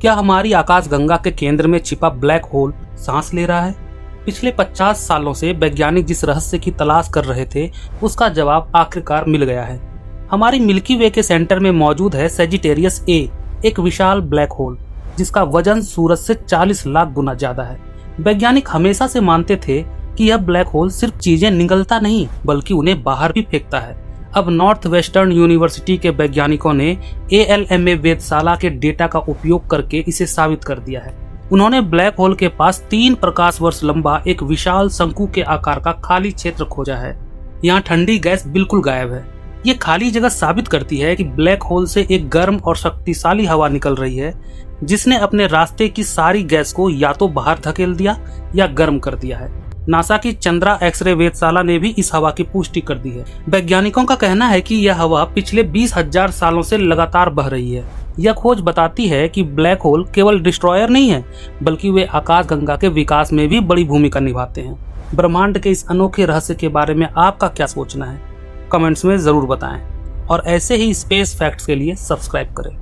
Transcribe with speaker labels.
Speaker 1: क्या हमारी आकाशगंगा के केंद्र में छिपा ब्लैक होल सांस ले रहा है? पिछले 50 सालों से वैज्ञानिक जिस रहस्य की तलाश कर रहे थे, उसका जवाब आखिरकार मिल गया है। हमारी मिल्की वे के सेंटर में मौजूद है सेजिटेरियस ए, एक विशाल ब्लैक होल जिसका वजन सूरज से 40 लाख गुना ज्यादा है। वैज्ञानिक हमेशा से मानते थे कि यह ब्लैक होल सिर्फ चीजें निगलता नहीं बल्कि उन्हें बाहर भी फेंकता है। अब नॉर्थ वेस्टर्न यूनिवर्सिटी के वैज्ञानिकों ने ALMA वेधशाला के डेटा का उपयोग करके इसे साबित कर दिया है। उन्होंने ब्लैक होल के पास 3 प्रकाश वर्ष लंबा एक विशाल शंकु के आकार का खाली क्षेत्र खोजा है। यहाँ ठंडी गैस बिल्कुल गायब है। ये खाली जगह साबित करती है कि ब्लैक होल से एक गर्म और शक्तिशाली हवा निकल रही है, जिसने अपने रास्ते की सारी गैस को या तो बाहर धकेल दिया या गर्म कर दिया है। नासा की चंद्रा एक्सरे वेधशाला ने भी इस हवा की पुष्टि कर दी है। वैज्ञानिकों का कहना है कि यह हवा पिछले 20,000 सालों से लगातार बह रही है। यह खोज बताती है कि ब्लैक होल केवल डिस्ट्रॉयर नहीं है, बल्कि वे आकाशगंगा के विकास में भी बड़ी भूमिका निभाते हैं। ब्रह्मांड के इस अनोखे रहस्य के बारे में आपका क्या सोचना है? कमेंट्स में जरूर बताएं और ऐसे ही स्पेस फैक्ट्स के लिए सब्सक्राइब करें।